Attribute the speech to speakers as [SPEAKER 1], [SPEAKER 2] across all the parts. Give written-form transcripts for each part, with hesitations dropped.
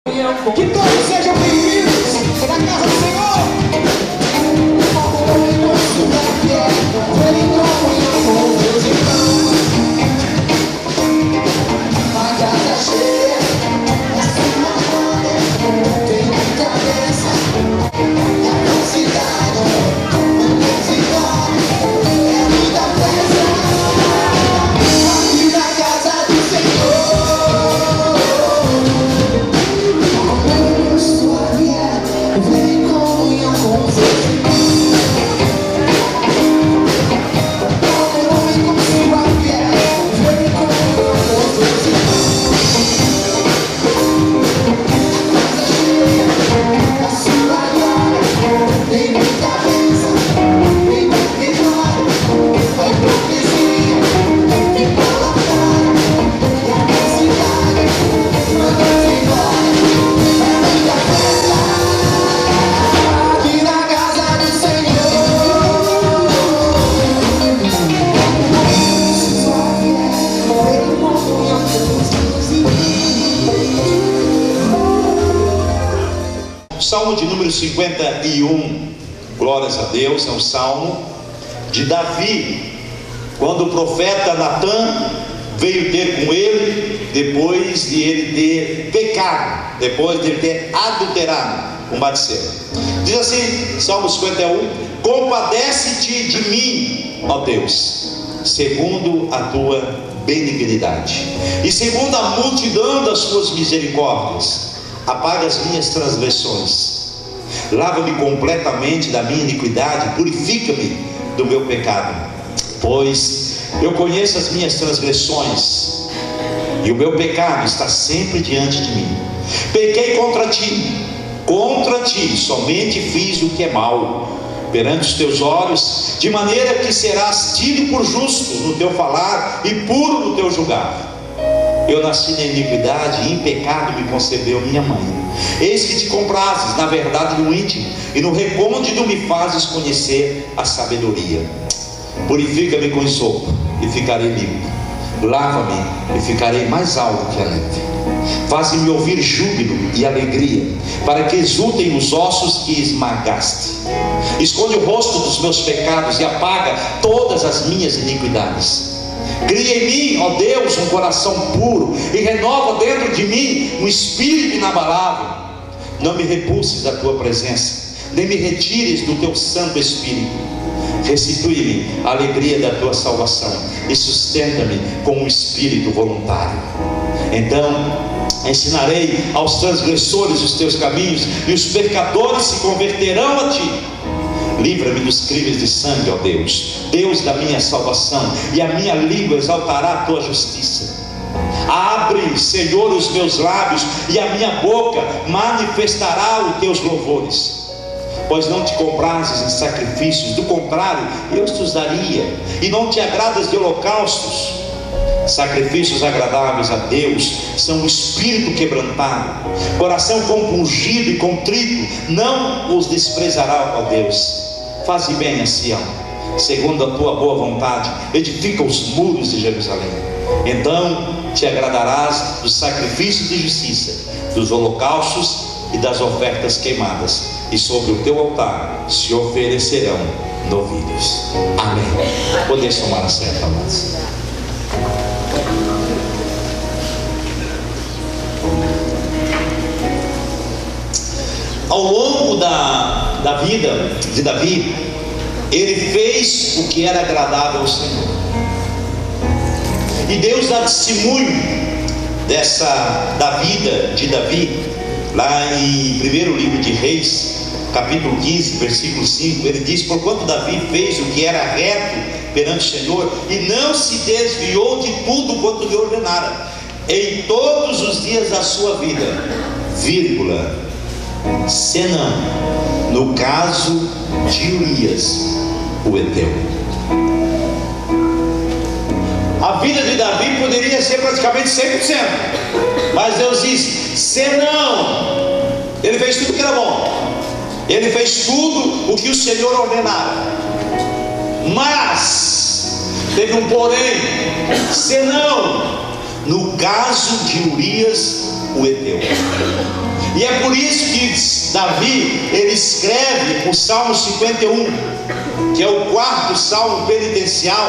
[SPEAKER 1] Que todos sejam bem-vindos na casa do Senhor. A casa cheia, uma roda, tem muita cabeça, a cidade, é muita festa. Aqui na casa do Senhor.
[SPEAKER 2] Salmo de número 51, glórias a Deus, é um salmo de Davi, quando o profeta Natan veio ter com ele, depois de ele ter pecado, depois de ele ter adulterado com Batseba. Diz assim, Salmo 51, compadece-te de mim, ó Deus, segundo a tua benignidade, e segundo a multidão das tuas misericórdias, apaga as minhas transgressões, lava-me completamente da minha iniquidade, purifica-me do meu pecado, pois eu conheço as minhas transgressões, e o meu pecado está sempre diante de mim. Pequei contra ti somente fiz o que é mal perante os teus olhos, de maneira que serás tido por justo no teu falar e puro no teu julgar. Eu nasci na iniquidade, e em pecado me concebeu minha mãe. Eis que te comprases na verdade no íntimo, e no recôndito me fazes conhecer a sabedoria. Purifica-me com esopo, e ficarei limpo. Lava-me, e ficarei mais alto que a neve. Faze-me ouvir júbilo e alegria, para que exultem os ossos que esmagaste. Esconde o rosto dos meus pecados e apaga todas as minhas iniquidades. Cria em mim, ó Deus, um coração puro, e renova dentro de mim um espírito inabalável. Não me repulses da tua presença, nem me retires do teu santo espírito. Restitui-me a alegria da tua salvação, e sustenta-me com um espírito voluntário. Então ensinarei aos transgressores os teus caminhos, e os pecadores se converterão a ti. Livra-me dos crimes de sangue, ó Deus, Deus da minha salvação, e a minha língua exaltará a tua justiça. Abre, Senhor, os meus lábios, e a minha boca manifestará os teus louvores. Pois não te comprases em sacrifícios, do contrário, eu te os daria. E não te agradas de holocaustos. Sacrifícios agradáveis a Deus são o espírito quebrantado, coração compungido e contrito, não os desprezará, ó Deus. Faze bem a Sião, segundo a tua boa vontade, edifica os muros de Jerusalém. Então te agradarás dos sacrifícios de justiça, dos holocaustos e das ofertas queimadas, e sobre o teu altar se oferecerão novilhos. Amém. Podeis tomar assento, amados. Ao longo da vida de Davi, ele fez o que era agradável ao Senhor, e Deus dá testemunho da vida de Davi, lá em primeiro livro de Reis, capítulo 15, versículo 5, ele diz: porquanto Davi fez o que era reto perante o Senhor, e não se desviou de tudo quanto lhe ordenara, em todos os dias da sua vida, vírgula, senão no caso de Urias, o heteu. A vida de Davi poderia ser praticamente 100%, mas Deus disse: senão. Ele fez tudo que era bom, ele fez tudo o que o Senhor ordenara, mas teve um porém: senão no caso de Urias, o heteu. E é por isso que Davi, ele escreve o Salmo 51, que é o quarto salmo penitencial,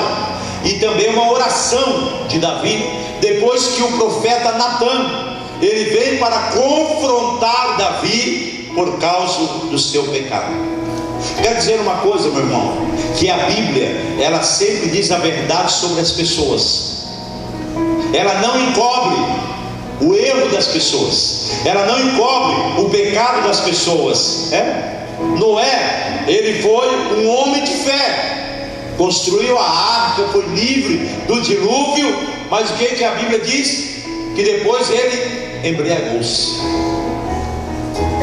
[SPEAKER 2] e também uma oração de Davi, depois que o profeta Natan, ele veio para confrontar Davi por causa do seu pecado. Quero dizer uma coisa, meu irmão, que a Bíblia, ela sempre diz a verdade sobre as pessoas. Ela não encobre o erro das pessoas, ela não encobre o pecado das pessoas. Noé, ele foi um homem de fé, construiu a arca, foi livre do dilúvio, mas o que a Bíblia diz? Que depois ele embriagou-se.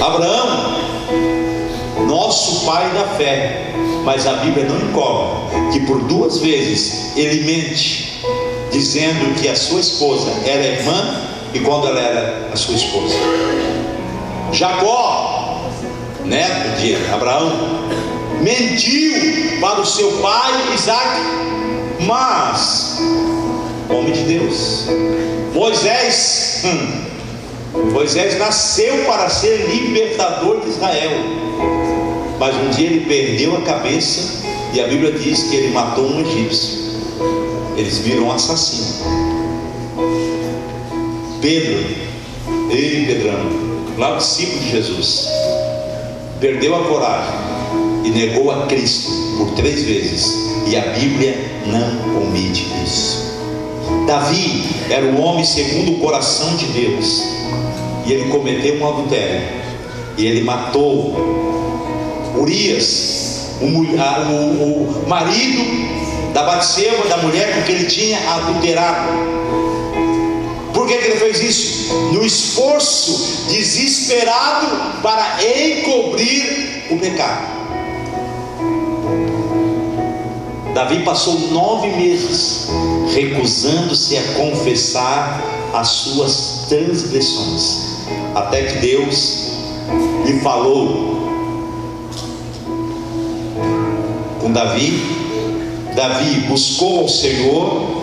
[SPEAKER 2] Abraão, nosso pai da fé, mas a Bíblia não encobre que por 2 vezes ele mente, dizendo que a sua esposa era irmã, e quando ela era a sua esposa. Jacó, neto de Abraão, mentiu para o seu pai Isaac, mas homem de Deus. Moisés nasceu para ser libertador de Israel, mas um dia ele perdeu a cabeça, e a Bíblia diz que ele matou um egípcio. Eles viram um assassino. Pedro, Pedrão, lá o discípulo de Jesus, perdeu a coragem e negou a Cristo por 3 vezes, e a Bíblia não omite isso. Davi era um homem segundo o coração de Deus, e ele cometeu um adultério, e ele matou Urias, o marido da Batseba, da mulher com que ele tinha adulterado. Por que ele fez isso? No esforço desesperado para encobrir o pecado. Davi passou 9 meses recusando-se a confessar as suas transgressões, até que Deus lhe falou com Davi. Davi buscou ao Senhor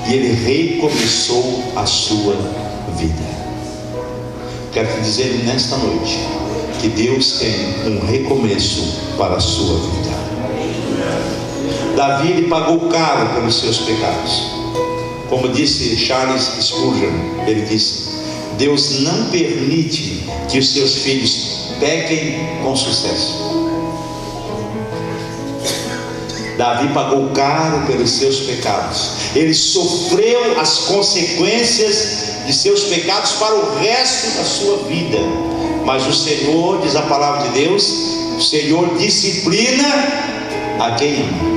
[SPEAKER 2] e ele recomeçou a sua vida. Quero te dizer nesta noite que Deus tem um recomeço para a sua vida. Davi, ele pagou caro pelos seus pecados. Como disse Charles Spurgeon, ele disse: Deus não permite que os seus filhos pequem com sucesso. Davi pagou caro pelos seus pecados. Ele sofreu as consequências de seus pecados para o resto da sua vida. Mas o Senhor, diz a palavra de Deus, o Senhor disciplina a quem ama.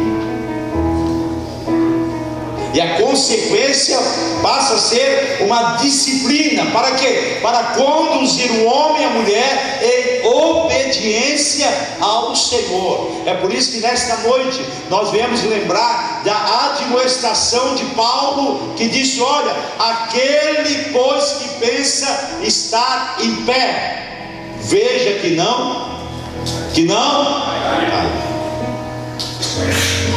[SPEAKER 2] E a consequência passa a ser uma disciplina. Para quê? Para conduzir o homem e a mulher em obediência ao Senhor. É por isso que nesta noite nós viemos lembrar da admoestação de Paulo, que disse: olha, aquele pois que pensa estar em pé, veja que não cai.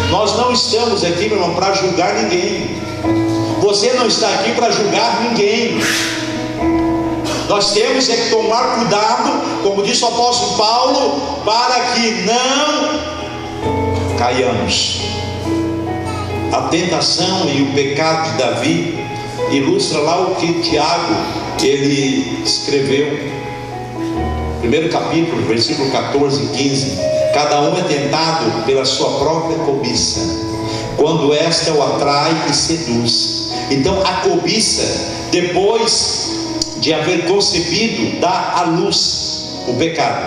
[SPEAKER 2] Nós não estamos aqui, meu irmão, para julgar ninguém. Você não está aqui para julgar ninguém. Nós temos é que tomar cuidado, como disse o apóstolo Paulo, para que não caiamos. A tentação e o pecado de Davi ilustra lá o que Tiago ele escreveu, primeiro capítulo, versículo 14 e 15. Cada um é tentado pela sua própria cobiça, quando esta o atrai e seduz. Então a cobiça, depois de haver concebido, dá à luz o pecado,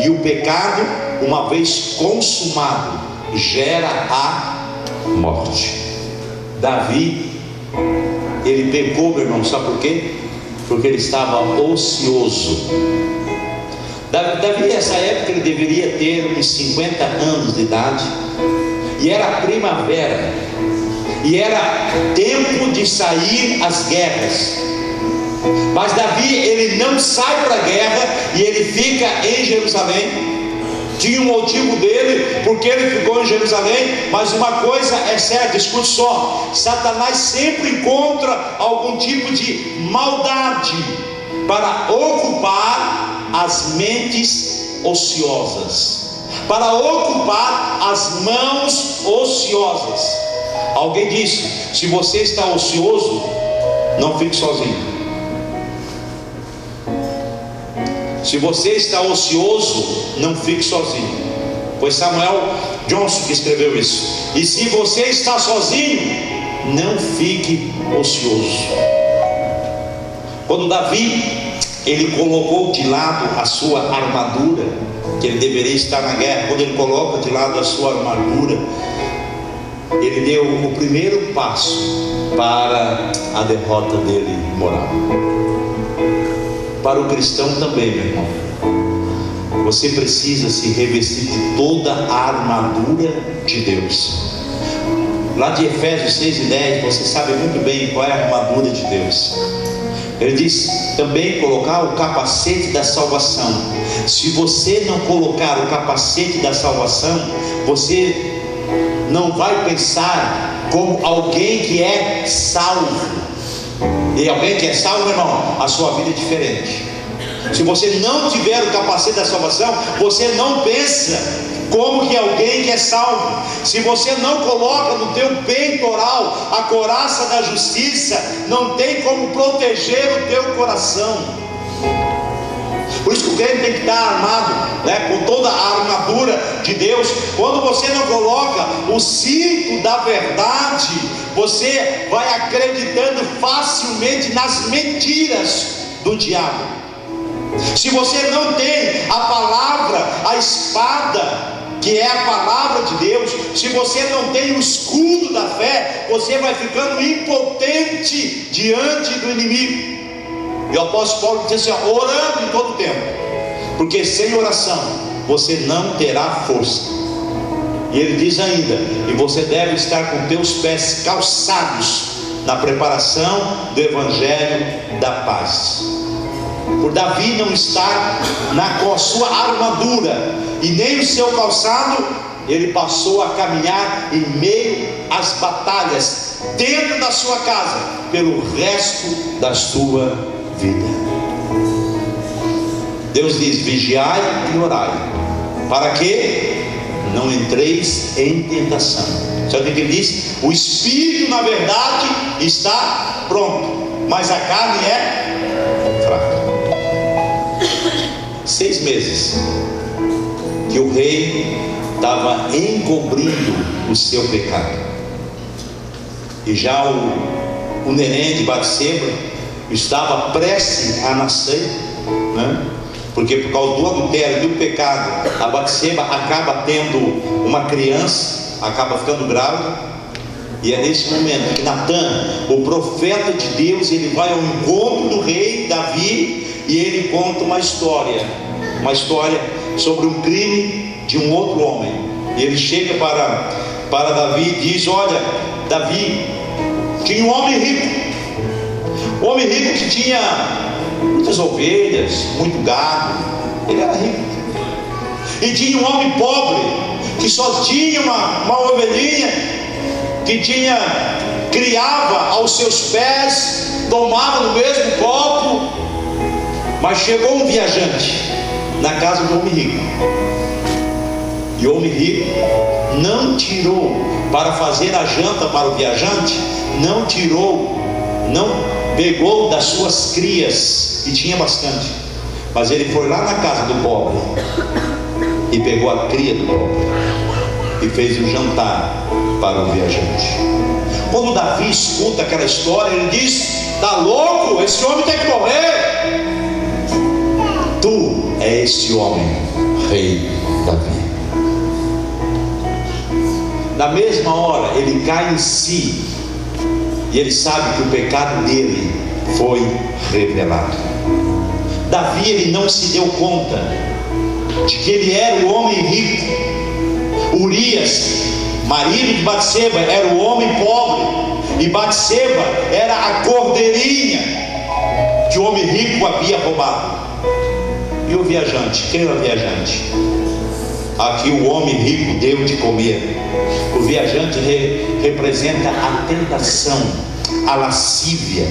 [SPEAKER 2] e o pecado, uma vez consumado, gera a morte. Davi, ele pecou, meu irmão, sabe por quê? Porque ele estava ocioso. Davi, nessa época, ele deveria ter uns 50 anos de idade, e era primavera, e era tempo de sair às guerras. Mas Davi, ele não sai para a guerra, e ele fica em Jerusalém. Tinha um motivo dele, porque ele ficou em Jerusalém. Mas uma coisa é certa, escute só: Satanás sempre encontra algum tipo de maldade para ocupar as mentes ociosas, para ocupar as mãos ociosas. Alguém disse: se você está ocioso, não fique sozinho. Se você está ocioso, não fique sozinho. Foi Samuel Johnson que escreveu isso. E se você está sozinho, não fique ocioso. Quando Davi, ele colocou de lado a sua armadura, que ele deveria estar na guerra, quando ele coloca de lado a sua armadura, ele deu o primeiro passo para a derrota dele moral. Para o cristão também, meu irmão, você precisa se revestir de toda a armadura de Deus. Lá de Efésios 6:10, você sabe muito bem qual é a armadura de Deus. Ele diz também colocar o capacete da salvação. Se você não colocar o capacete da salvação, você não vai pensar como alguém que é salvo. E alguém que é salvo, meu irmão, a sua vida é diferente. Se você não tiver o capacete da salvação, você não pensa como que alguém que é salvo. Se você não coloca no teu peitoral a couraça da justiça, não tem como proteger o teu coração. Por isso que o crente tem que estar armado, né, com toda a armadura de Deus. Quando você não coloca o cinto da verdade, você vai acreditando facilmente nas mentiras do diabo. Se você não tem a palavra, a espada, que é a palavra de Deus, se você não tem o escudo da fé, você vai ficando impotente diante do inimigo. E o apóstolo Paulo diz assim: orando em todo o tempo, porque sem oração você não terá força. E ele diz ainda: e você deve estar com teus pés calçados na preparação do evangelho da paz. Por Davi não estar com a sua armadura e nem o seu calçado, ele passou a caminhar em meio às batalhas dentro da sua casa pelo resto da sua vida. Deus diz: vigiai e orai, para que não entreis em tentação. Sabe o que ele diz? O espírito, na verdade, está pronto, mas a carne é fraca. 6 meses que o rei estava encobrindo o seu pecado, e já o neném de Batseba estava prestes a nascer, né? Porque por causa do adultério e do pecado, a Batseba acaba tendo uma criança, acaba ficando grávida. E é nesse momento que Natan, o profeta de Deus, ele vai ao encontro do rei Davi, e ele conta uma história sobre um crime de um outro homem. E ele chega para Davi e diz: olha, Davi tinha um homem rico que tinha muitas ovelhas, muito gado, ele era rico. E tinha um homem pobre que só tinha uma ovelhinha, que criava aos seus pés, tomava no mesmo copo. Mas chegou um viajante na casa do homem rico, e o homem rico não tirou para fazer a janta para o viajante, não pegou das suas crias, e tinha bastante, mas ele foi lá na casa do pobre e pegou a cria do pobre e fez um jantar para o viajante. Quando Davi escuta aquela história, ele diz: tá louco? Esse homem tem que morrer. Tu é esse homem, rei Davi. Na mesma hora ele cai em si, e ele sabe que o pecado dele foi revelado. Davi, ele não se deu conta de que ele era o homem rico. Urias, marido de Batseba, era o homem pobre, e Batseba era a cordeirinha que o homem rico havia roubado. E o viajante, quem era o viajante? Aqui o homem rico deu de comer. O viajante representa a tentação, a lascívia.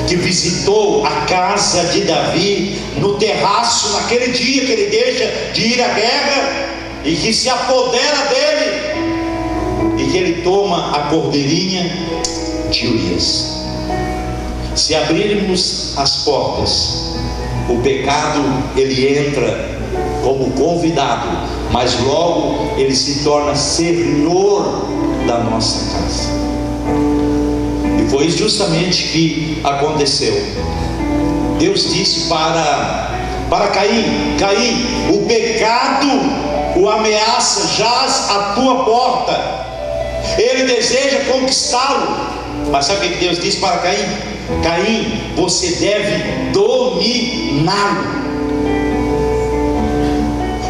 [SPEAKER 2] que visitou a casa de Davi no terraço, naquele dia que ele deixa de ir à guerra, e que se apodera dele, e que ele toma a cordeirinha de Urias. Se abrirmos as portas, o pecado ele entra como convidado, mas logo ele se torna senhor da nossa casa. E foi justamente que aconteceu. Deus disse para Caim: Caim, o pecado o ameaça, jaz à tua porta, ele deseja conquistá-lo. Mas sabe o que Deus disse para Caim? Caim, você deve dominá-lo.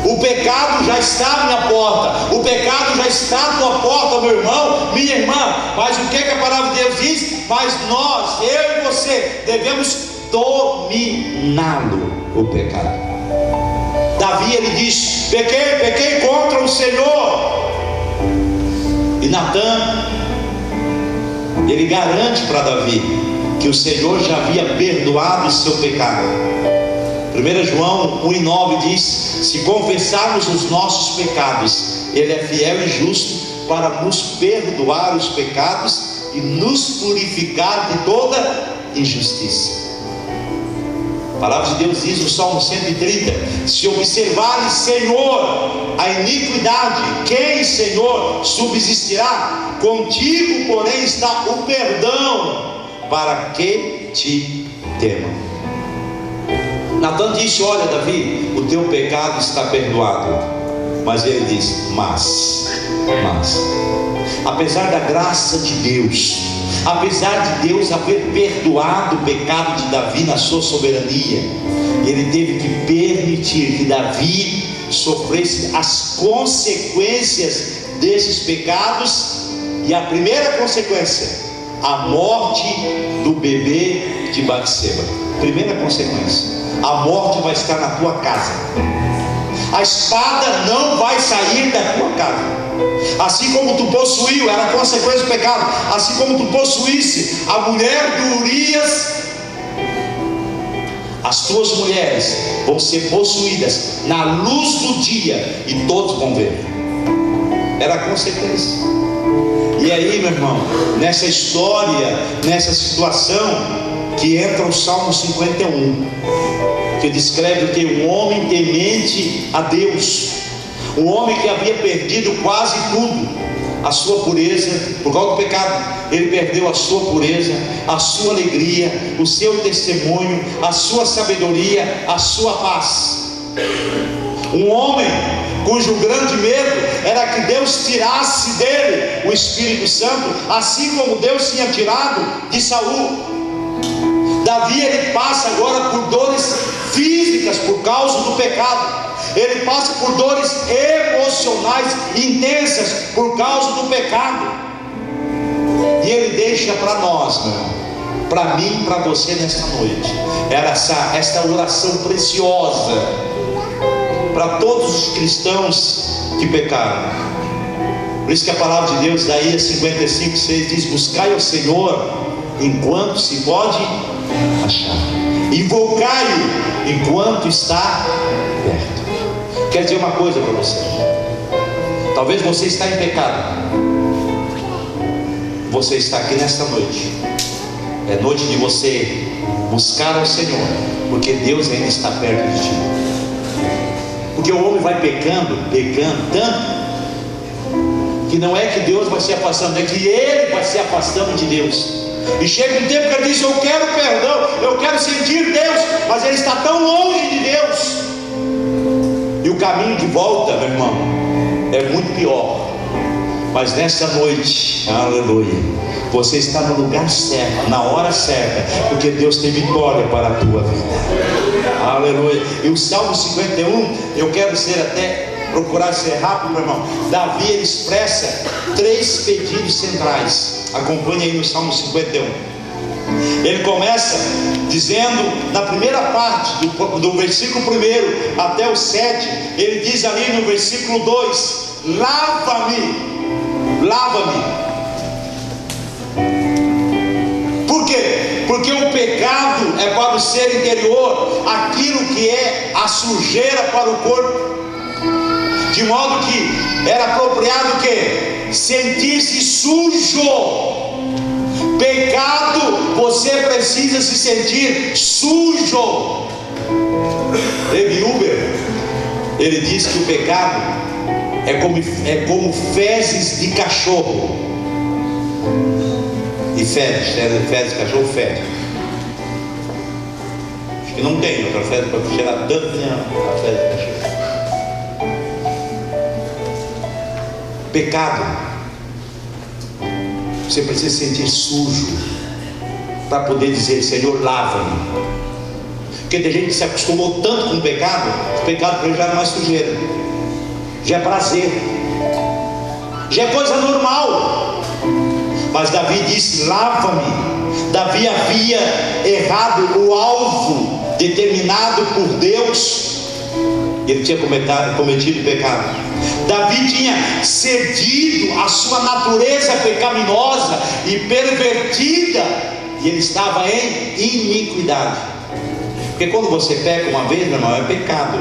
[SPEAKER 2] O pecado já está à minha porta, o pecado já está à tua porta, meu irmão, minha irmã. Mas o que a palavra de Deus diz? Mas nós, eu e você, devemos dominá-lo, o pecado. Davi, ele diz: pequei contra o Senhor. E Natã, ele garante para Davi que o Senhor já havia perdoado o seu pecado. 1 João 1,9 diz: se confessarmos os nossos pecados, Ele é fiel e justo para nos perdoar os pecados e nos purificar de toda injustiça. A palavra de Deus diz no Salmo 130: se observares, Senhor, a iniquidade, quem, Senhor, subsistirá? Contigo, porém, está o perdão, para que te temam. Natã disse: olha, Davi, o teu pecado está perdoado. Mas ele diz: mas apesar da graça de Deus, apesar de Deus haver perdoado o pecado de Davi na sua soberania, ele teve que permitir que Davi sofresse as consequências desses pecados. E a primeira consequência, a morte do bebê de Batseba. Primeira consequência: a morte vai estar na tua casa. A espada não vai sair da tua casa. Assim como tu possuiu, era consequência do pecado, assim como tu possuísse a mulher de Urias, as tuas mulheres vão ser possuídas na luz do dia, e todos vão ver. Era a consequência. E aí, meu irmão, nessa história, nessa situação, que entra o Salmo 51, que descreve que um homem temente a Deus, um homem que havia perdido quase tudo, a sua pureza, por causa do pecado, ele perdeu a sua pureza, a sua alegria, o seu testemunho, a sua sabedoria, a sua paz. Um homem cujo grande medo era que Deus tirasse dele o Espírito Santo, assim como Deus tinha tirado de Saul. Davi, ele passa agora por dores físicas por causa do pecado. Ele passa por dores emocionais intensas por causa do pecado. E ele deixa para nós, meu irmão, para mim e para você nesta noite, era esta oração preciosa para todos os cristãos que pecaram. Por isso que a palavra de Deus, Isaías 55:6 diz: buscai ao Senhor enquanto se pode achar, invocai-o enquanto está perto. Quero dizer uma coisa para você: talvez você está em pecado, você está aqui nesta noite, é noite de você buscar ao Senhor, porque Deus ainda está perto de ti. Porque o homem vai pecando tanto, que não é que Deus vai se afastando, é que ele vai se afastando de Deus. E chega um tempo que ele diz: eu quero perdão, eu quero sentir Deus, mas ele está tão longe de Deus. E o caminho de volta, meu irmão, é muito pior. Mas nessa noite, aleluia, você está no lugar certo, na hora certa, porque Deus tem vitória para a tua vida. Aleluia. E o Salmo 51, eu quero procurar ser rápido, meu irmão. Davi, ele expressa 3 pedidos centrais. Acompanhe aí no Salmo 51. Ele começa dizendo, na primeira parte do versículo 1 até o 7, ele diz ali no versículo 2: lava-me. Por quê? Porque o pecado é para o ser interior, aquilo que é a sujeira para o corpo. De modo que era apropriado o quê? Sentir-se sujo. Pecado, você precisa se sentir sujo. David Huber, ele diz que o pecado é como fezes de cachorro. E fezes de cachorro fede. Acho que não tem outra fezes para cheirar tanto a fezes de cachorro. Pecado, você precisa se sentir sujo para poder dizer: Senhor, lava-me. Porque tem gente que se acostumou tanto com o pecado para ele já não é sujeira, já é prazer, já é coisa normal. Mas Davi disse: lava-me. Davi havia errado o alvo determinado por Deus. Ele tinha cometido pecado. Davi tinha cedido a sua natureza pecaminosa e pervertida, e ele estava em iniquidade. Porque quando você peca uma vez, meu irmão, é pecado.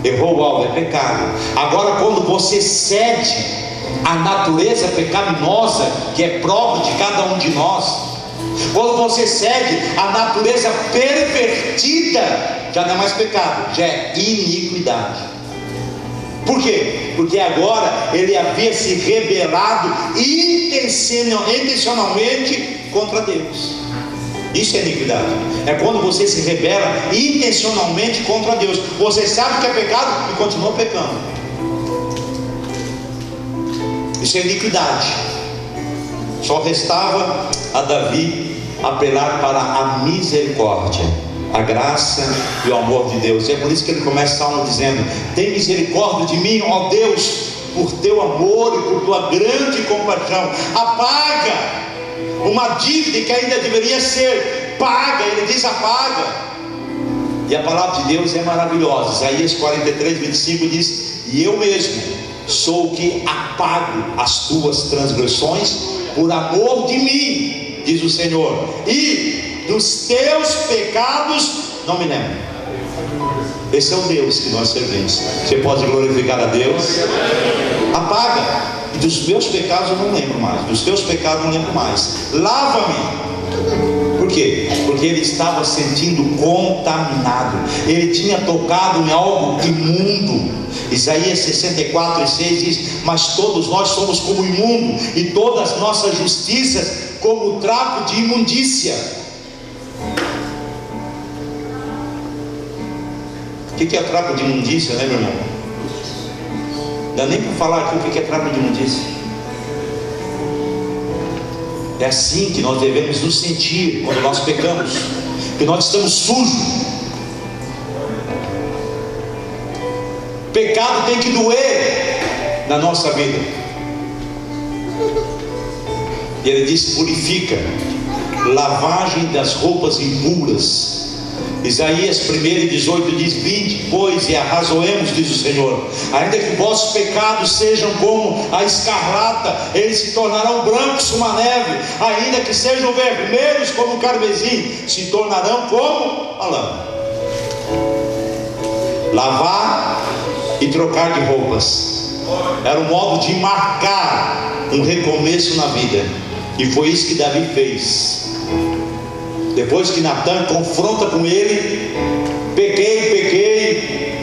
[SPEAKER 2] Errou o alvo, é pecado. Agora, quando você cede a natureza pecaminosa que é própria de cada um de nós, quando você cede a natureza pervertida, já não é mais pecado, já é iniquidade. Por quê? Porque agora ele havia se rebelado intencionalmente contra Deus. Isso é iniquidade. É quando você se rebela intencionalmente contra Deus. Você sabe que é pecado e continua pecando. Isso é iniquidade. Só restava a Davi apelar para a misericórdia, a graça e o amor de Deus. E é por isso que ele começa o salmo dizendo: tem misericórdia de mim, ó Deus, por teu amor e por tua grande compaixão. Apaga uma dívida que ainda deveria ser paga. Ele diz: apaga. E a palavra de Deus é maravilhosa. Isaías 43, 25 diz: e eu mesmo sou o que apago as tuas transgressões por amor de mim, diz o Senhor, e dos teus pecados não me lembro. Esse é o Deus que nós servimos. Você pode glorificar a Deus? Apaga. E dos meus pecados eu não lembro mais. Dos teus pecados eu não lembro mais. Lava-me. Por quê? Porque ele estava se sentindo contaminado. Ele tinha tocado em algo imundo. Isaías 64:6 diz: mas todos nós somos como imundo, e todas as nossas justiças como trapo de imundícia. O que é trapo de imundícia, né, meu irmão? Não dá nem para falar aqui o que é trapo de imundícia. É assim que nós devemos nos sentir quando nós pecamos, que nós estamos sujos. Pecado tem que doer na nossa vida. E ele diz: purifica, lavagem das roupas impuras. Isaías 1:18 diz: vinde, pois, e arrazoemos, diz o Senhor, ainda que vossos pecados sejam como a escarlata, eles se tornarão brancos como a neve, ainda que sejam vermelhos como o carmesim, se tornarão como a lã. Lavar e trocar de roupas era um modo de marcar um recomeço na vida, e foi isso que Davi fez. Depois que Natan confronta com ele: pequei,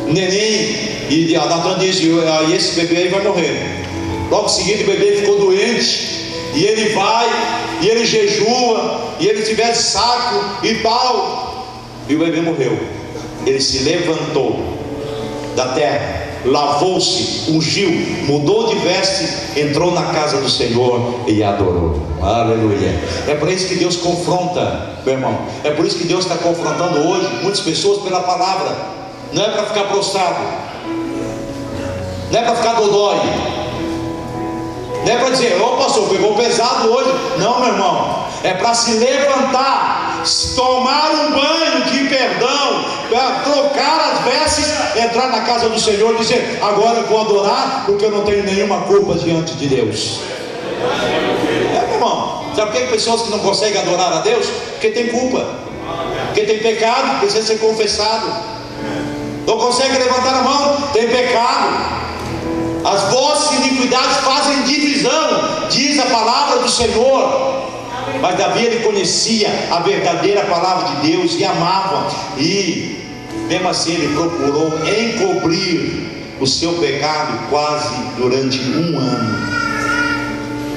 [SPEAKER 2] neném, e Natan diz: e esse bebê aí vai morrer. Logo em seguida o bebê ficou doente, e ele vai, e ele jejua, e ele tiver saco e tal, e o bebê morreu. Ele se levantou da terra, lavou-se, ungiu, mudou de veste, entrou na casa do Senhor e adorou. Aleluia. É por isso que Deus confronta, meu irmão. É por isso que Deus está confrontando hoje muitas pessoas pela palavra. Não é para ficar prostrado, não é para ficar dodói, não é para dizer: ô pastor, pegou pesado hoje. Não, meu irmão, é para se levantar, tomar um banho de perdão, para trocar as vestes, entrar na casa do Senhor e dizer: agora eu vou adorar, porque eu não tenho nenhuma culpa diante de Deus. Meu irmão, Sabe por que pessoas que não conseguem adorar a Deus? Porque tem culpa, porque tem pecado, precisa ser confessado. Não consegue levantar a mão, tem pecado. As vossas iniquidades fazem divisão, diz a palavra do Senhor. Mas Davi, ele conhecia a verdadeira palavra de Deus e amava, e mesmo assim ele procurou encobrir o seu pecado quase durante 1 ano.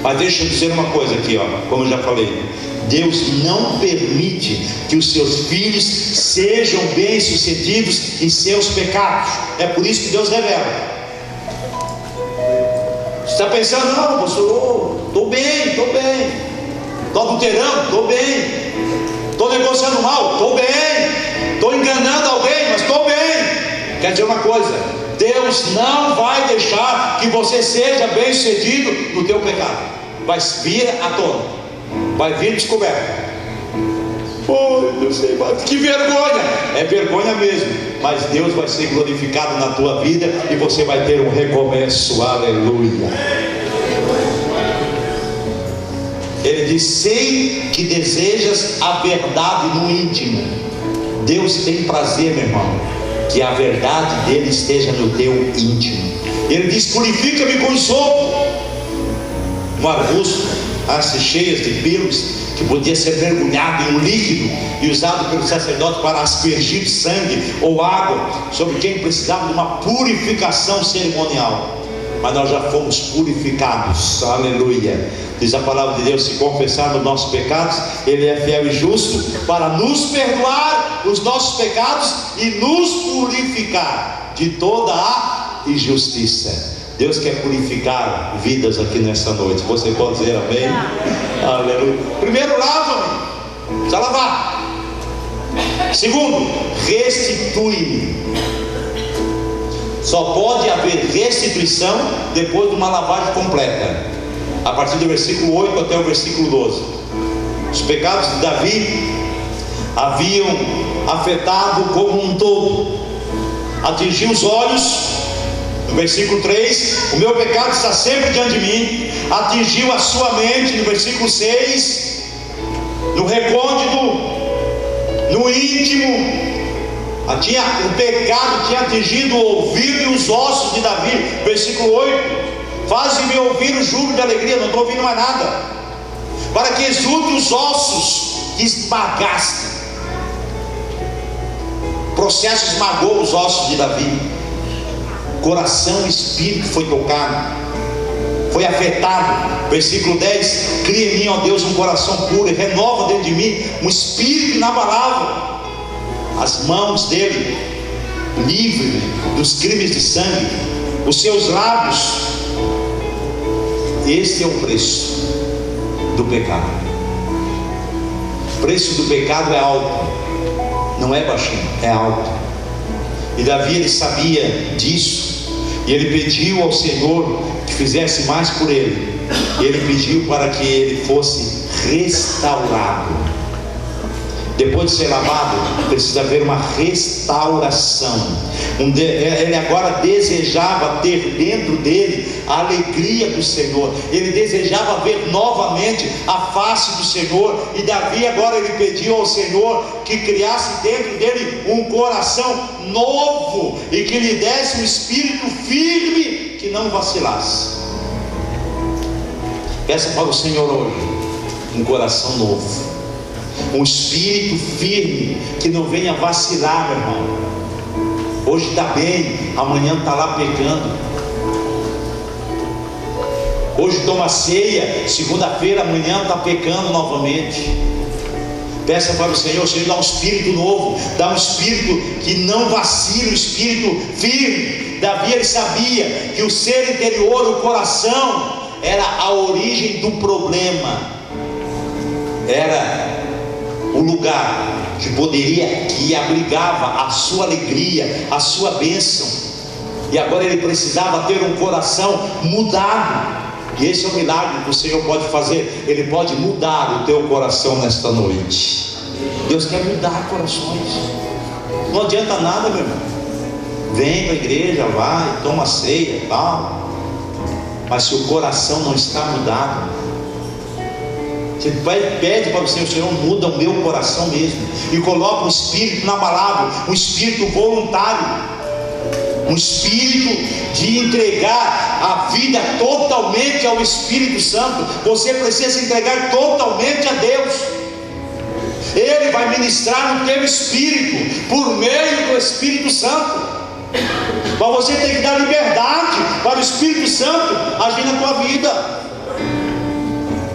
[SPEAKER 2] Mas deixa eu dizer uma coisa aqui, como eu já falei, Deus não permite que os seus filhos sejam bem-sucedidos em seus pecados. É por isso que Deus revela. Você está pensando, não, pastor, estou bem, estou adulterando, estou bem, estou negociando mal, estou bem, estou enganando alguém, mas estou bem. Quer dizer uma coisa, Deus não vai deixar que você seja bem sucedido no teu pecado. Vai vir à tona, vai vir descoberto. Eu sei, mas que vergonha! É vergonha mesmo, mas Deus vai ser glorificado na tua vida e você vai ter um recomeço. Aleluia. Ele diz: sei que desejas a verdade no íntimo. Deus tem prazer, meu irmão, que a verdade dele esteja no teu íntimo. Ele diz: purifica-me com sopo. Um arbusto, hastes cheias de pelos, que podia ser mergulhado em um líquido e usado pelo sacerdote para aspergir sangue ou água sobre quem precisava de uma purificação cerimonial. Mas nós já fomos purificados, aleluia. Diz a palavra de Deus: se confessarmos nossos pecados, Ele é fiel e justo para nos perdoar os nossos pecados e nos purificar de toda a injustiça. Deus quer purificar vidas aqui nessa noite. Você pode dizer amém? Aleluia. Primeiro, lava-me, precisa lavar. Segundo, restitui-me. Só pode haver restituição depois de uma lavagem completa. A partir do versículo 8 até o versículo 12. Os pecados de Davi haviam afetado como um todo, atingiu os olhos. No versículo 3, o meu pecado está sempre diante de mim. Atingiu a sua mente. No versículo 6, no recôndito, no íntimo, o pecado tinha atingido o ouvido e os ossos de Davi. Versículo 8: faz-me ouvir o júbilo de alegria. Não estou ouvindo mais nada. Para que exulte os ossos que esmagaste. O processo esmagou os ossos de Davi. Coração e espírito foi tocado, foi afetado. Versículo 10: cria em mim, ó Deus, um coração puro e renova dentro de mim um espírito inabalável. As mãos dele, livre dos crimes de sangue, os seus lábios. Este é o preço do pecado. O preço do pecado é alto, não é baixinho, é alto. E Davi, ele sabia disso, e ele pediu ao Senhor que fizesse mais por ele. E ele pediu para que ele fosse restaurado. Depois de ser lavado, precisa haver uma restauração. Ele agora desejava ter dentro dele a alegria do Senhor. Ele desejava ver novamente a face do Senhor. E Davi agora ele pediu ao Senhor que criasse dentro dele um coração novo e que lhe desse um espírito firme que não vacilasse. Peça para o Senhor hoje um coração novo, um espírito firme que não venha vacilar, meu irmão. Hoje está bem, amanhã está lá pecando. Hoje toma ceia, segunda-feira, amanhã está pecando novamente. Peça para o Senhor dá um espírito novo, dá um espírito que não vacila, um espírito firme. Davi, ele sabia que o ser interior, o coração, era a origem do problema, era o lugar que abrigava a sua alegria, a sua bênção. E agora ele precisava ter um coração mudado. E esse é o milagre que o Senhor pode fazer. Ele pode mudar o teu coração nesta noite. Deus quer mudar corações. Não adianta nada, meu irmão. Vem para a igreja, vai, toma ceia e tal, mas se o coração não está mudado, Você pede para o Senhor, muda o meu coração mesmo, e coloca um espírito inabalável, um espírito voluntário, um espírito de entregar a vida totalmente ao Espírito Santo. Você precisa se entregar totalmente a Deus. Ele vai ministrar no teu espírito, por meio do Espírito Santo. Mas você tem que dar liberdade para o Espírito Santo agir na tua vida.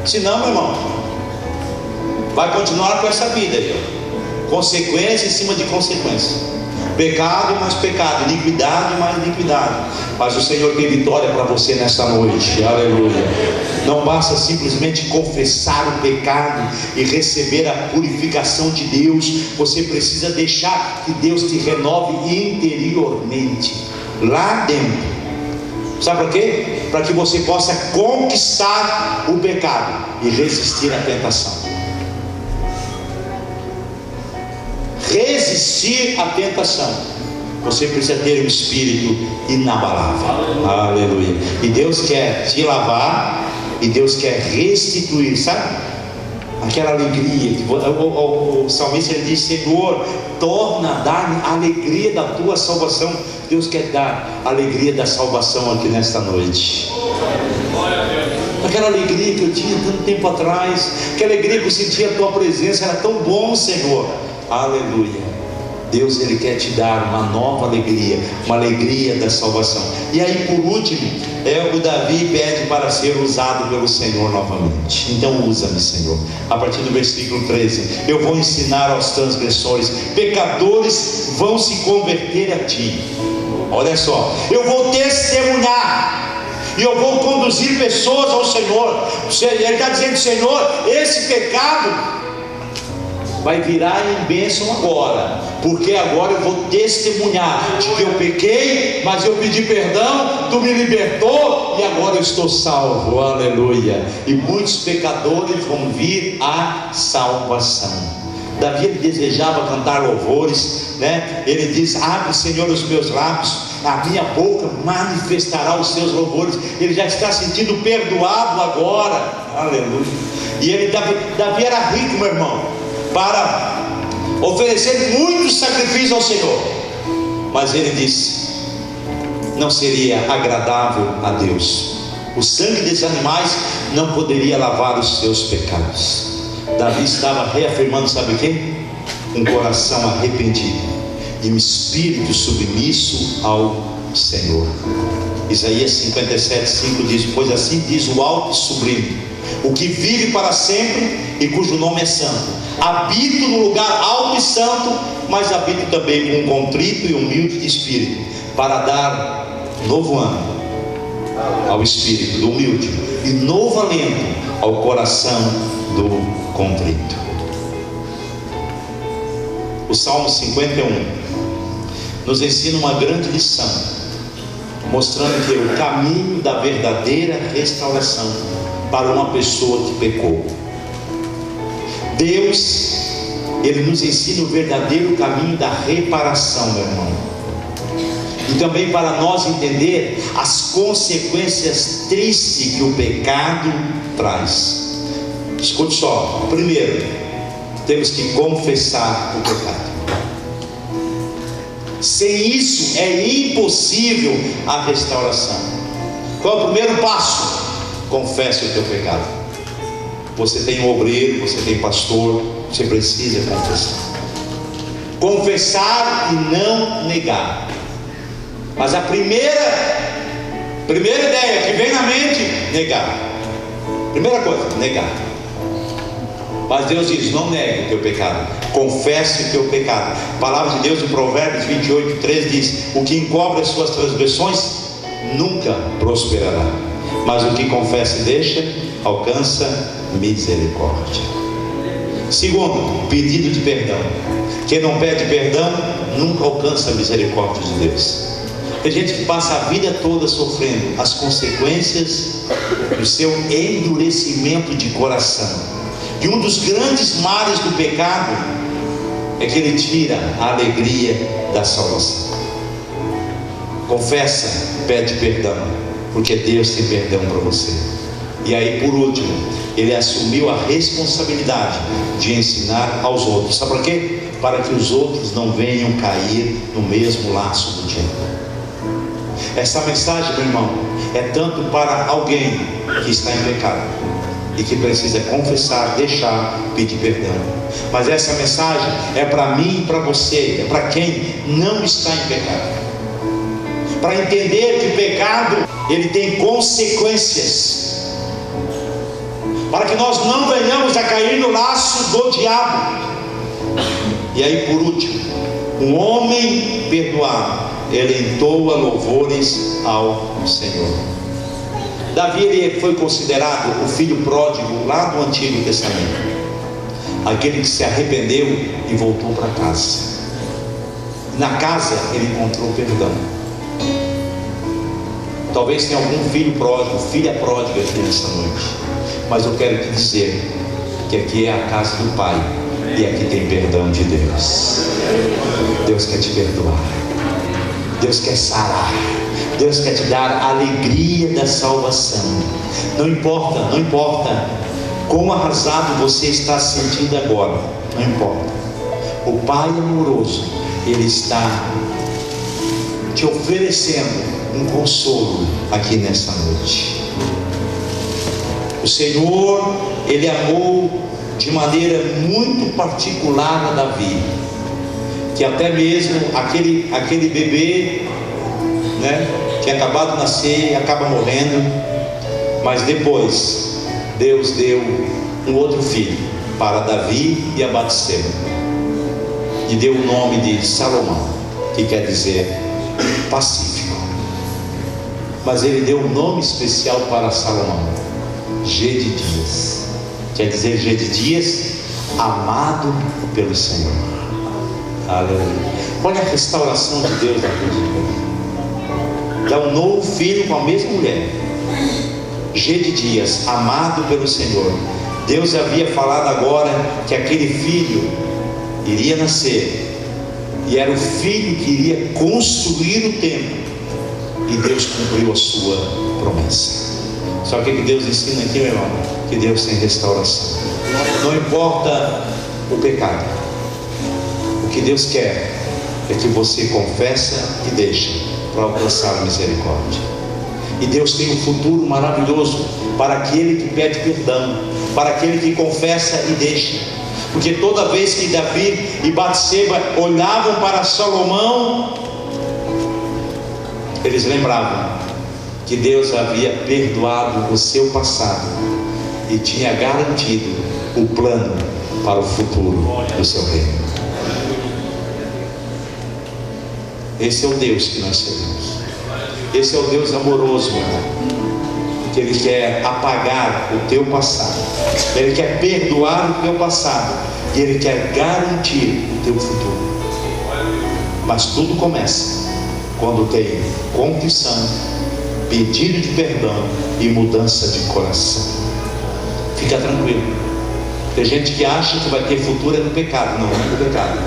[SPEAKER 2] Senão, meu irmão, vai continuar com essa vida aí, consequência em cima de consequência, pecado mais pecado, iniquidade mais iniquidade. Mas o Senhor tem vitória para você nesta noite, aleluia. Não basta simplesmente confessar o pecado e receber a purificação de Deus. Você precisa deixar que Deus te renove interiormente, lá dentro. Sabe para quê? Para que você possa conquistar o pecado e resistir à tentação. Resistir à tentação, você precisa ter um espírito inabalável. Aleluia. E Deus quer te lavar, e Deus quer restituir, sabe? Aquela alegria. O salmista ele diz: Senhor, torna a dar a alegria da tua salvação. Deus quer dar a alegria da salvação aqui nesta noite. Aquela alegria que eu tinha tanto tempo atrás, aquela alegria que eu sentia a tua presença, era tão bom, Senhor. Aleluia. Deus ele quer te dar uma nova alegria, uma alegria da salvação. E aí por último, o Davi pede para ser usado pelo Senhor novamente. Então usa-me, Senhor. A partir do versículo 13: eu vou ensinar aos transgressores, pecadores vão se converter a ti. Olha só, eu vou testemunhar, e eu vou conduzir pessoas ao Senhor. Ele está dizendo: Senhor, esse pecado vai virar em bênção agora, porque agora eu vou testemunhar de que eu pequei, mas eu pedi perdão, tu me libertou e agora eu estou salvo, aleluia. E muitos pecadores vão vir à salvação. Davi ele desejava cantar louvores, né? Ele diz: abre, Senhor, os meus lábios, a minha boca manifestará os seus louvores. Ele já está sentindo perdoado agora, aleluia. E ele, Davi era rico, meu irmão, para oferecer muitos sacrifícios ao Senhor, mas ele disse: não seria agradável a Deus, o sangue desses animais não poderia lavar os seus pecados. Davi estava reafirmando, sabe o que? Um coração arrependido e um espírito submisso ao Senhor. Isaías 57:5 diz: pois assim diz o alto e sublime, o que vive para sempre e cujo nome é santo: habito no lugar alto e santo, mas habito também com um contrito e humilde de espírito, para dar novo ânimo ao espírito do humilde e novo alento ao coração do contrito. O Salmo 51 nos ensina uma grande lição, mostrando que o caminho da verdadeira restauração para uma pessoa que pecou. Deus, ele nos ensina o verdadeiro caminho da reparação, meu irmão. E também para nós entender as consequências tristes que o pecado traz. Escute só. Primeiro, temos que confessar o pecado. Sem isso é impossível a restauração. Qual é o primeiro passo? Confesse o teu pecado. Você tem um obreiro, você tem pastor, você precisa confessar. Confessar e não negar. Mas a primeira ideia que vem na mente: negar. Primeira coisa, negar. Mas Deus diz: não negue o teu pecado, confesse o teu pecado. A palavra de Deus em Provérbios 28:3 diz: o que encobre as suas transgressões nunca prosperará, mas o que confessa e deixa alcança misericórdia. Segundo, pedido de perdão. Quem não pede perdão nunca alcança a misericórdia de Deus. Tem gente que passa a vida toda sofrendo as consequências do seu endurecimento de coração. E um dos grandes males do pecado é que ele tira a alegria da salvação. Confessa, pede perdão, porque Deus tem perdão para você. E aí, por último, ele assumiu a responsabilidade de ensinar aos outros. Sabe para quê? Para que os outros não venham cair no mesmo laço do diabo. Essa mensagem, meu irmão, é tanto para alguém que está em pecado e que precisa confessar, deixar, pedir perdão. Mas essa mensagem é para mim e para você, é para quem não está em pecado, para entender que o pecado, ele tem consequências, para que nós não venhamos a cair no laço do diabo. E aí, por último, um homem perdoado, ele entoa louvores ao Senhor. Davi, ele foi considerado o filho pródigo lá do Antigo Testamento, aquele que se arrependeu e voltou para casa. Na casa ele encontrou perdão. Talvez tenha algum filho pródigo, filha pródiga aqui nessa noite, mas eu quero te dizer que aqui é a casa do Pai, e aqui tem perdão de Deus. Deus quer te perdoar, Deus quer sarar, Deus quer te dar a alegria da salvação. Não importa quão arrasado você está se sentindo agora, não importa. O Pai amoroso, ele está te oferecendo um consolo aqui nessa noite. O Senhor, ele amou de maneira muito particular a Davi, que até mesmo aquele bebê, né, que acabado de nascer, acaba morrendo, mas depois Deus deu um outro filho para Davi e a Batseba, e deu o nome de Salomão, que quer dizer pacífico. Mas ele deu um nome especial para Salomão, Gedidias, quer dizer Gedidias, amado pelo Senhor. Aleluia. Olha a restauração de Deus na vida. Dá um novo filho com a mesma mulher, Gedidias, amado pelo Senhor. Deus havia falado agora que aquele filho iria nascer, e era o filho que iria construir o templo, e Deus cumpriu a sua promessa. Sabe o que Deus ensina aqui, meu irmão? Que Deus tem restauração. Não importa o pecado, o que Deus quer é que você confessa e deixa para alcançar a misericórdia. E Deus tem um futuro maravilhoso para aquele que pede perdão, para aquele que confessa e deixa. Porque toda vez que Davi e Batseba olhavam para Salomão, eles lembravam que Deus havia perdoado o seu passado e tinha garantido o plano para o futuro do seu reino. Esse é o Deus que nós servimos. Esse é o Deus amoroso, meu irmão, que Ele quer apagar o teu passado, Ele quer perdoar o teu passado, e Ele quer garantir o teu futuro. Mas tudo começa quando tem confissão, pedido de perdão e mudança de coração. Fica tranquilo. Tem gente que acha que vai ter futuro é no pecado. Não é no pecado,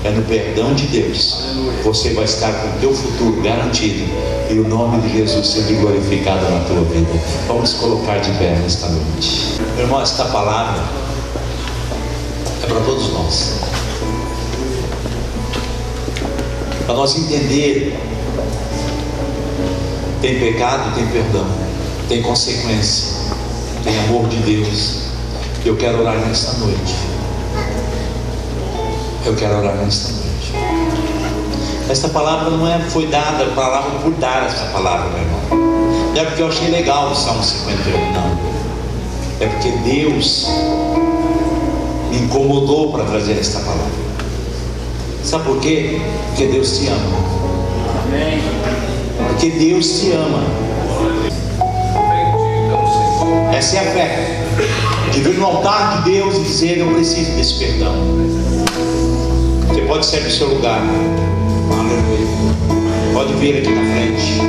[SPEAKER 2] é no perdão de Deus. Você vai estar com o teu futuro garantido, e o nome de Jesus seja glorificado na tua vida. Vamos colocar de pé nesta noite. Meu irmão, esta palavra é para todos nós, para nós entender. Tem pecado, tem perdão, tem consequência, tem amor de Deus. Eu quero orar nesta noite. Eu quero orar nesta noite. Esta palavra não foi dada, a palavra por dar essa palavra, meu irmão. Não é porque eu achei legal o Salmo 51, não. É porque Deus me incomodou para trazer esta palavra. Sabe por quê? Porque Deus te ama. Amém. Porque Deus te ama. Essa é a fé, de vir no altar de Deus e dizer: eu preciso desse perdão. Você pode sair do seu lugar, aleluia. Pode vir aqui na frente.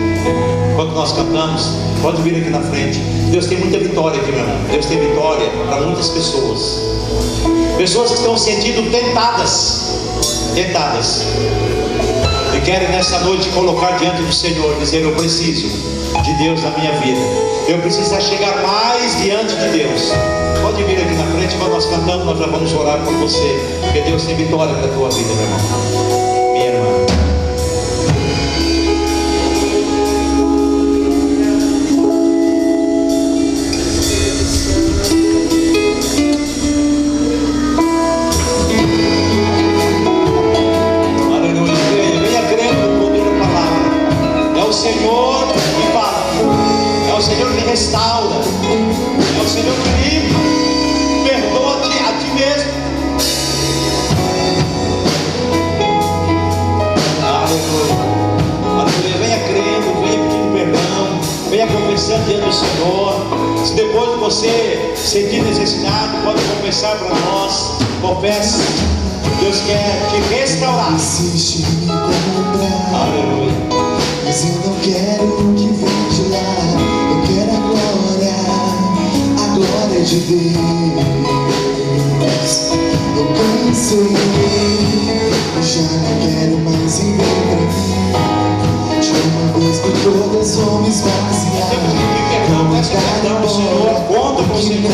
[SPEAKER 2] Enquanto nós cantamos, pode vir aqui na frente. Deus tem muita vitória aqui, meu irmão. Deus tem vitória para muitas pessoas. Pessoas que estão se sentindo tentadas, e querem nessa noite colocar diante do Senhor, dizer: eu preciso de Deus na minha vida. Eu preciso chegar mais diante de Deus. Pode vir aqui na frente, quando nós cantamos, nós já vamos orar por você, porque Deus tem vitória para a tua vida, meu irmão, minha irmã.
[SPEAKER 1] Restaura, é o Senhor que limpa, perdoa-te a ti mesmo. Aleluia, aleluia. Venha crendo, venha pedindo perdão, venha confessando diante do Senhor. Se depois de você sentir necessidade, pode confessar para nós. Confesse, Deus quer te restaurar.
[SPEAKER 3] Insiste em me encontrar,
[SPEAKER 1] Aleluia.
[SPEAKER 3] mas eu não quero o que vem de lá. Eu quero a glória de Deus. Eu cansei, eu já não quero mais viver pra mim. De uma vez por todas vou me esvaziar.
[SPEAKER 1] Peça perdão ao Senhor, conta com o Senhor.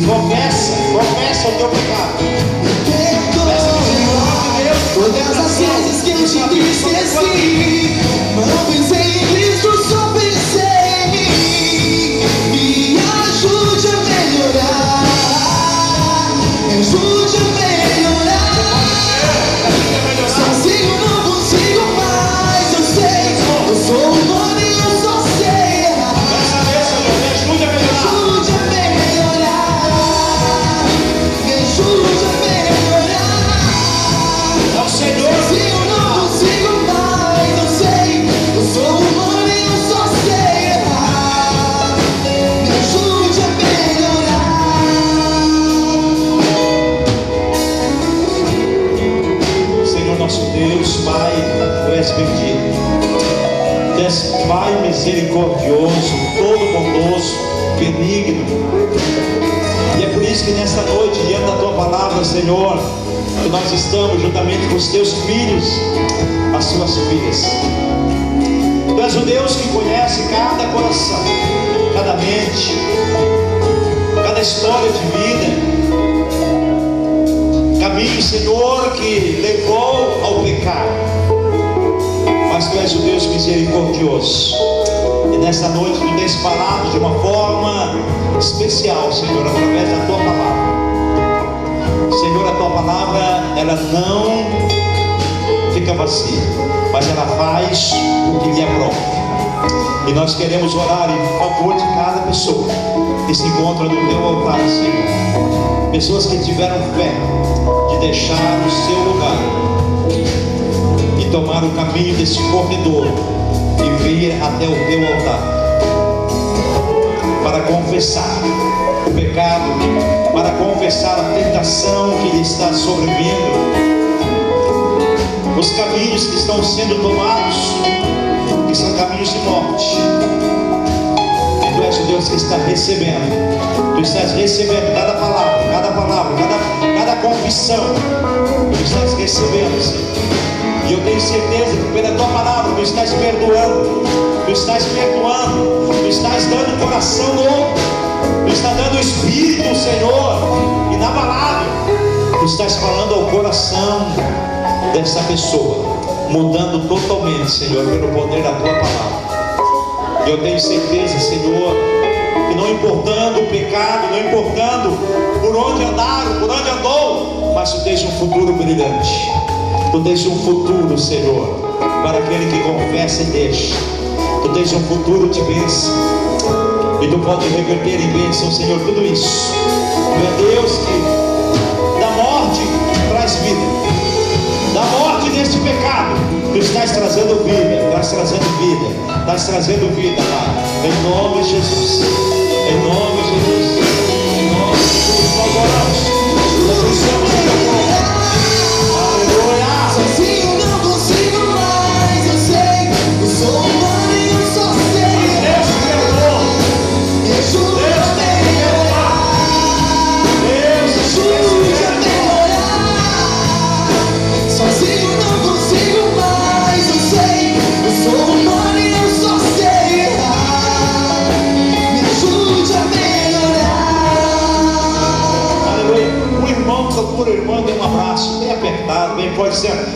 [SPEAKER 1] Confessa o teu pecado.
[SPEAKER 3] Todas as vezes que eu te entristeci, não pensei em Cristo, só pensei em mim. Me ajude a melhorar, me ajude a melhorar. Sozinho não consigo mais, eu sei, eu sou humano e eu só sei errar.
[SPEAKER 1] Dessa vez, Senhor, me ajude a melhorar.
[SPEAKER 3] Me ajude a melhorar.
[SPEAKER 1] É o Senhor.
[SPEAKER 3] Sozinho não consigo mais, eu sei, eu sou humano e eu só sei errar. Me ajude a melhorar.
[SPEAKER 2] Senhor nosso Deus, Pai, Tu és bendito. Tu és Pai misericordioso, todo bondoso, benigno. E é por isso que nesta noite, diante da Tua palavra, Senhor, que nós estamos juntamente com os Teus filhos, as Suas filhas. Tu és o Deus que conhece cada coração, cada mente, cada história de vida. Caminho, Senhor, que levou ao pecado. Mas Tu és o Deus misericordioso. E nessa noite Tu tens falado de uma forma especial, Senhor, através da Tua palavra. Senhor, a Tua palavra, ela não fica vazia, mas ela faz o que lhe aprove. E nós queremos orar em favor de cada pessoa que se encontra no Teu altar, Senhor. Pessoas que tiveram fé de deixar o seu lugar e tomar o caminho desse corredor e vir até o Teu altar para confessar o pecado, para confessar a tentação que lhe está sobrevindo, os caminhos que estão sendo tomados, que são caminhos de morte. E Tu és o Deus que está recebendo. Tu estás recebendo cada palavra, cada confissão. Tu estás recebendo, Senhor. E eu tenho certeza que pela Tua palavra Tu estás perdoando. Tu estás perdoando. Tu estás dando um coração novo. Tu estás dando o Espírito, Senhor, inabalável. Tu estás falando ao coração dessa pessoa, mudando totalmente, Senhor, pelo poder da Tua palavra. E eu tenho certeza, Senhor, que não importando o pecado, não importando por onde andaram, por onde andou, mas Tu tens um futuro brilhante. Tu tens um futuro, Senhor, para aquele que confessa e deixa. Tu tens um futuro de bênção. E Tu pode reverter em bênção, Senhor, tudo isso. Tu é Deus que da morte traz vida. Da morte deste pecado, Tu estás trazendo vida, estás trazendo vida, estás trazendo vida, Pai. Em nome de Jesus. Em nome de Jesus. Em nome de Jesus, nós oramos. Nós estamos no Teu nome. Aleluia.
[SPEAKER 3] Sozinho não consigo mais, eu sei, eu sou humano e eu só sei errar. Me ajude a melhorar. Me ajude a melhorar. Sozinho não consigo mais, eu sei, eu sou humano e eu só sei errar.
[SPEAKER 1] dizendo: